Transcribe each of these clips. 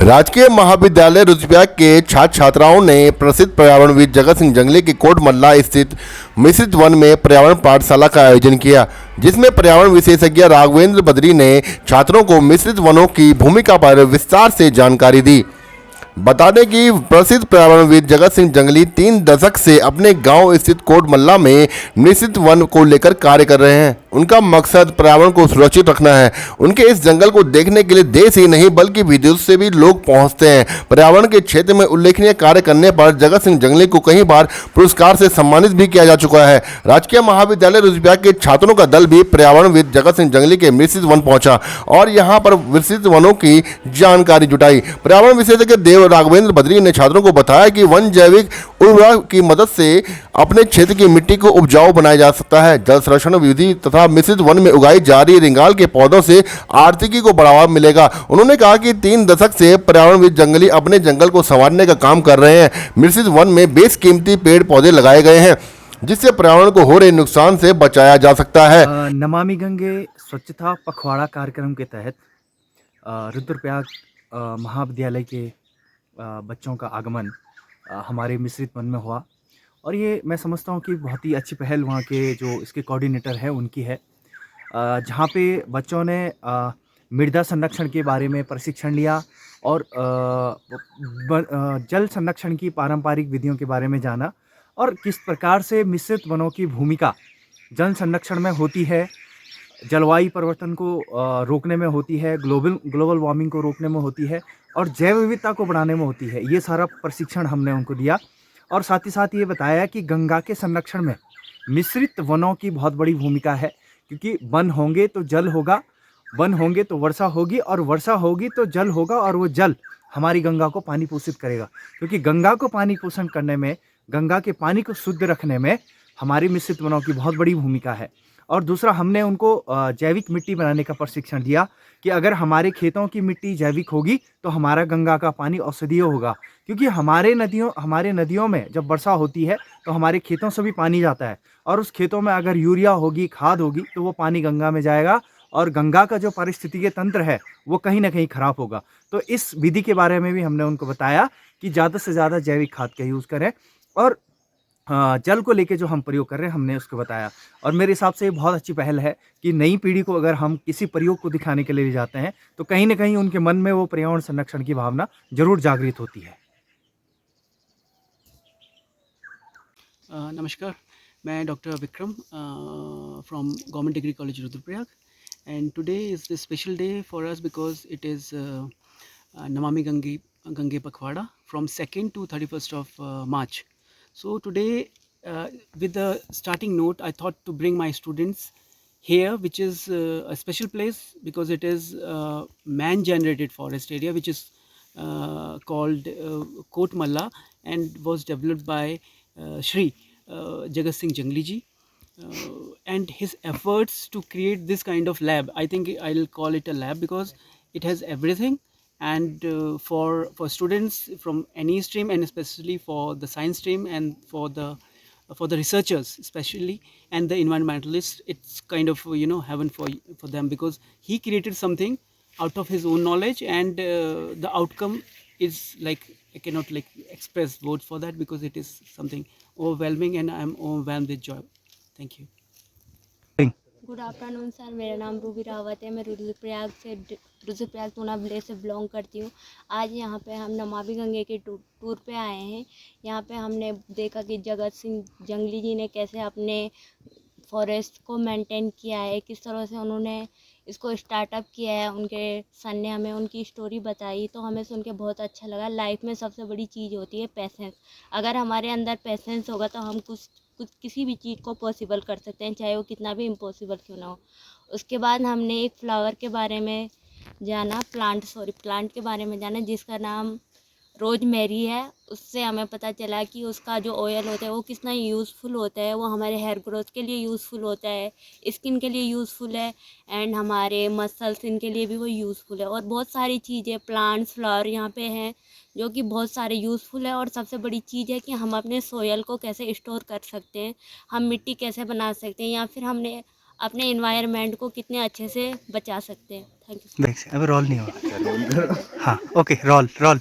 राजकीय महाविद्यालय रुद्रप्रयाग के छात्र छात्राओं ने प्रसिद्ध पर्यावरणविद जगत सिंह जंगली के कोट मल्ला स्थित मिश्रित वन में पर्यावरण पाठशाला का आयोजन किया, जिसमें पर्यावरण विशेषज्ञ राघवेंद्र बद्री ने छात्रों को मिश्रित वनों की भूमिका पर विस्तार से जानकारी दी। बता दें कि प्रसिद्ध पर्यावरणविद जगत सिंह जंगली 3 दशक से अपने गांव स्थित कोट मल्ला में मिश्रित वन को लेकर कार्य कर रहे हैं। उनका मकसद पर्यावरण को सुरक्षित रखना है। उनके इस जंगल को देखने के लिए देश ही नहीं बल्कि विदेश से भी लोग पहुंचते हैं। पर्यावरण के क्षेत्र में उल्लेखनीय कार्य करने पर जगत सिंह जंगली को कई बार पुरस्कार से सम्मानित भी किया जा चुका है। राजकीय महाविद्यालय रुद्रप्रयाग के छात्रों का दल भी पर्यावरणविद जगत सिंह जंगली के मिश्रित वन पहुंचा और यहां पर विस्तृत वनों की जानकारी जुटाई। पर्यावरण विशेषज्ञ देव राघवेंद्र बद्री ने छात्रों को बताया कि वन जैविक उर्वरक की मदद से अपने क्षेत्र की मिट्टी को उपजाऊ बनाया जा सकता है। जल संरक्षण विधि तथा मिश्रित वन में उगाई जा रही रिंगाल के पौधों से आर्थिकी को बढ़ावा मिलेगा। उन्होंने कहा कि 3 दशक से पर्यावरणविद जंगली अपने जंगल को संवारने का काम कर रहे हैं। मिश्रित वन में बेशकीमती पेड़ पौधे लगाए गए हैं, जिससे पर्यावरण को हो रहे नुकसान से बचाया जा सकता है। नमामि गंगे स्वच्छता पखवाड़ा कार्यक्रम के तहत रुद्रप्रयाग महाविद्यालय के बच्चों का आगमन हमारे मिश्रित वन में हुआ और ये मैं समझता हूँ कि बहुत ही अच्छी पहल वहाँ के जो इसके कोऑर्डिनेटर है उनकी है, जहाँ पे बच्चों ने मृदा संरक्षण के बारे में प्रशिक्षण लिया और जल संरक्षण की पारंपरिक विधियों के बारे में जाना और किस प्रकार से मिश्रित वनों की भूमिका जल संरक्षण में होती है, जलवायु परिवर्तन को रोकने में होती है, ग्लोबल वार्मिंग को रोकने में होती है और जैव विविधता को बढ़ाने में होती है। ये सारा प्रशिक्षण हमने उनको दिया और साथ ही साथ ये बताया कि गंगा के संरक्षण में मिश्रित वनों की बहुत बड़ी भूमिका है, क्योंकि वन होंगे तो जल होगा, वन होंगे तो वर्षा होगी और वर्षा होगी तो जल होगा और वो जल हमारी गंगा को पानी पोषित करेगा, क्योंकि गंगा को पानी पोषण करने में, गंगा के पानी को शुद्ध रखने में हमारी मिश्रित वनों की बहुत बड़ी भूमिका है। और दूसरा, हमने उनको जैविक मिट्टी बनाने का प्रशिक्षण दिया कि अगर हमारे खेतों की मिट्टी जैविक होगी तो हमारा गंगा का पानी औषधीय होगा, क्योंकि हमारे नदियों में जब वर्षा होती है तो हमारे खेतों से भी पानी जाता है और उस खेतों में अगर यूरिया होगी, खाद होगी तो वो पानी गंगा में जाएगा और गंगा का जो पारिस्थितिकी तंत्र है वो कहीं ना कहीं खराब होगा। तो इस विधि के बारे में भी हमने उनको बताया कि ज़्यादा से ज़्यादा जैविक खाद का यूज़ करें और जल को लेके जो हम प्रयोग कर रहे हैं हमने उसको बताया। और मेरे हिसाब से ये बहुत अच्छी पहल है कि नई पीढ़ी को अगर हम किसी प्रयोग को दिखाने के लिए ले जाते हैं तो कहीं ना कहीं उनके मन में वो पर्यावरण संरक्षण की भावना जरूर जागृत होती है। नमस्कार, मैं doctor Vikram from government degree college Rudraprayag, and today is the special day for us because it is Namami Gange Pakhwada from 2nd to 31st of March. So today, with the starting note, I thought to bring my students here, which is a special place because it is man-generated forest area, which is called Kot Malla and was developed by Shri Jagat Singh Jangli ji. And his efforts to create this kind of lab, I think I'll call it a lab because it has everything, and for students from any stream and especially for the science stream and for the researchers especially and the environmentalists, it's kind of heaven for them because he created something out of his own knowledge, and the outcome is like I cannot like express words for that because it is something overwhelming and I'm overwhelmed with joy. Thank you. Good afternoon sir, मेरा नाम Ruby Rawat है। मैं Rudraprayag tuna village से belong करती हूँ। आज यहाँ पे हम नमामि गंगे के टूर पे आए हैं। यहाँ पे हमने देखा कि जगत सिंह जंगली जी ने कैसे अपने फॉरेस्ट को मेंटेन किया है, किस तरह से उन्होंने इसको स्टार्टअप किया है। उनके सन ने हमें उनकी स्टोरी बताई तो हमें सुन के बहुत अच्छा लगा। लाइफ में सबसे बड़ी चीज़ होती है पेशेंस। अगर हमारे अंदर पेशेंस होगा तो हम कुछ किसी भी चीज़ को पॉसिबल कर सकते हैं, चाहे वो कितना भी इम्पॉसिबल क्यों ना हो। उसके बाद हमने एक फ्लावर के बारे में जाना, प्लांट के बारे में जाना जिसका नाम रोजमेरी है। उससे हमें पता चला कि उसका जो ऑयल होता है वो कितना यूज़फुल होता है। वो हमारे हेयर ग्रोथ के लिए यूज़फुल होता है, स्किन के लिए यूज़फुल है एंड हमारे मसल्स इनके लिए भी वो यूज़फुल है। और बहुत सारी चीज़ें, प्लांट्स, फ्लावर यहाँ पे हैं जो कि बहुत सारे यूज़फुल है। और सबसे बड़ी चीज़ है कि हम अपने सोयल को कैसे स्टोर कर सकते हैं, हम मिट्टी कैसे बना सकते हैं, या फिर हमने अपने इन्वायरमेंट को कितने अच्छे से बचा सकते हैं। Thank you. देख अभी रोल नहीं हुआ। हाँ okay, roll roll.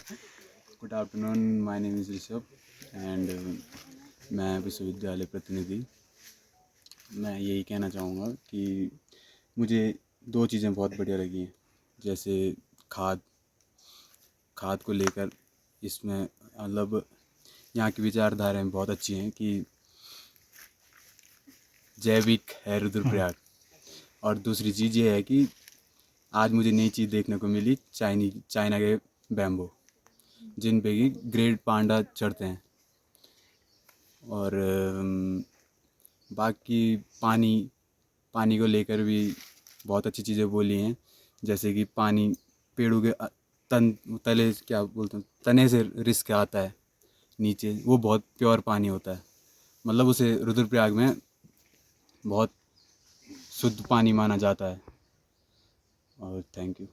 Good afternoon, my name is Rishabh and मैं विश्वविद्यालय प्रतिनिधि। मैं यही कहना चाहूँगा कि मुझे दो चीज़ें बहुत बढ़िया लगी हैं, जैसे खाद को लेकर इसमें मतलब यहाँ की विचारधाराएँ बहुत अच्छी हैं कि जैविक है रुद्रप्रयाग। और दूसरी चीज़ ये है कि आज मुझे नई चीज़ देखने को मिली, चाइना के बैम्बू जिन पे कि ग्रेट पांडा चढ़ते हैं। और बाकी पानी को लेकर भी बहुत अच्छी चीज़ें बोली हैं, जैसे कि पानी पेड़ों के तले क्या बोलते हैं, तने से रिस्क आता है नीचे, वो बहुत प्योर पानी होता है, मतलब उसे रुद्रप्रयाग में बहुत शुद्ध पानी माना जाता है। और थैंक यू।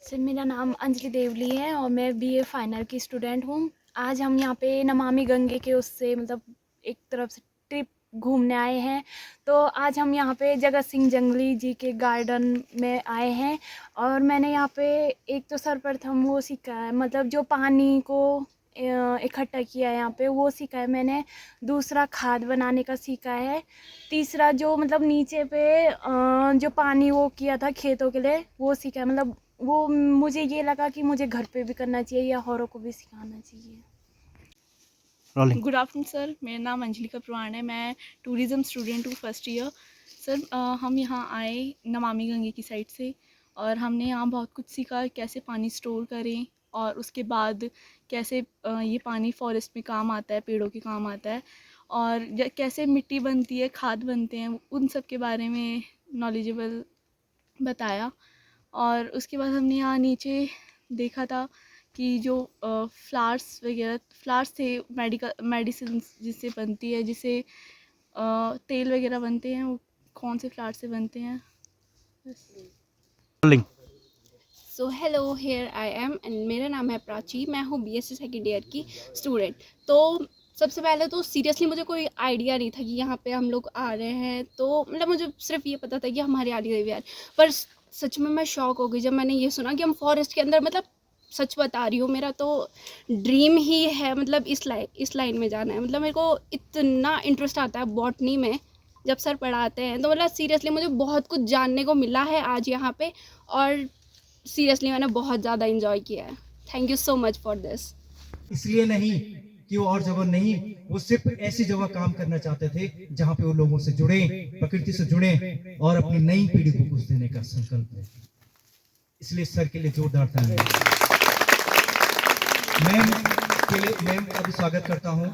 सर मेरा नाम अंजलि देवली है और मैं बीए फाइनल की स्टूडेंट हूँ। आज हम यहाँ पे नमामि गंगे के उससे मतलब एक तरफ से ट्रिप घूमने आए हैं। तो आज हम यहाँ पे जगत सिंह जंगली जी के गार्डन में आए हैं और मैंने यहाँ पे एक तो सर्वप्रथम वो सीखा है, मतलब जो पानी को इकट्ठा किया है यहाँ पे वो सीखा है मैंने। दूसरा खाद बनाने का सीखा है। तीसरा जो मतलब नीचे पे जो पानी वो किया था खेतों के लिए वो सीखा है। मतलब वो मुझे ये लगा कि मुझे घर पे भी करना चाहिए या औरों को भी सिखाना चाहिए। रोलिंग। गुड आफ्टरनून सर, मेरा नाम अंजलिका प्रवाण है। मैं टूरिज़्म स्टूडेंट हूँ फर्स्ट ईयर। सर हम यहाँ आए नमामि गंगे की साइड से और हमने यहाँ बहुत कुछ सीखा, कैसे पानी स्टोर करें और उसके बाद कैसे ये पानी फॉरेस्ट में काम आता है, पेड़ों के काम आता है, और कैसे मिट्टी बनती है, खाद बनते हैं, उन सब के बारे में नॉलेजेबल बताया। और उसके बाद हमने यहाँ नीचे देखा था कि जो फ्लावर्स थे, मेडिसिन जिससे बनती है, जिससे तेल वगैरह बनते हैं, वो कौन से फ्लावर से बनते हैं। Rolling. So hello, here I am and मेरा नाम है प्राची। मैं हूँ बीएससी सेकेंड ईयर की स्टूडेंट। तो सबसे पहले तो सीरियसली मुझे कोई आइडिया नहीं था कि यहाँ पे हम लोग आ रहे हैं। तो मतलब मुझे सिर्फ ये पता था कि हम हरियाली देवी आ रहे हैं, पर सच में मैं शॉक हो गई जब मैंने ये सुना कि हम फॉरेस्ट के अंदर, मतलब सच बता रही हूँ, मेरा तो ड्रीम ही है मतलब इस लाइन में जाना है। मतलब मेरे को इतना इंटरेस्ट आता है बॉटनी में जब सर पढ़ाते हैं। तो मतलब सीरियसली मुझे बहुत कुछ जानने को मिला है आज यहाँ पे, और सीरियसली मैंने बहुत ज़्यादा इंजॉय किया है। Thank you so much for this. इसलिए नहीं कि वो और जगह नहीं, वो सिर्फ ऐसी जगह काम करना चाहते थे जहाँ पे वो लोगों से जुड़े, प्रकृति से जुड़े और अपनी नई पीढ़ी को कुछ देने का संकल्प है। इसलिए सर के लिए जोरदार तालियां। मैम का भी स्वागत करता हूँ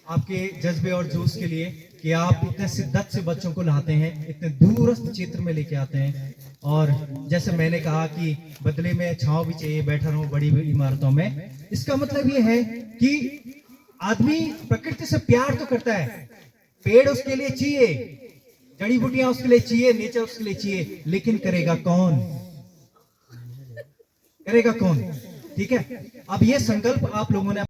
आपके जज्बे और जोश के लिए कि आप इतने शिद्दत से बच्चों को लाते हैं, इतने दूरस्थ क्षेत्र में लेके आते हैं। और जैसे मैंने कहा कि बदले में छांव भी चाहिए, बैठा रहूं बड़ी इमारतों में। इसका मतलब ये है कि आदमी प्रकृति से प्यार तो करता है, पेड़ उसके लिए चाहिए, जड़ी बूटियां उसके लिए चाहिए, नेचर उसके लिए चाहिए, लेकिन करेगा कौन? करेगा कौन? ठीक है, अब ये संकल्प आप लोगों ने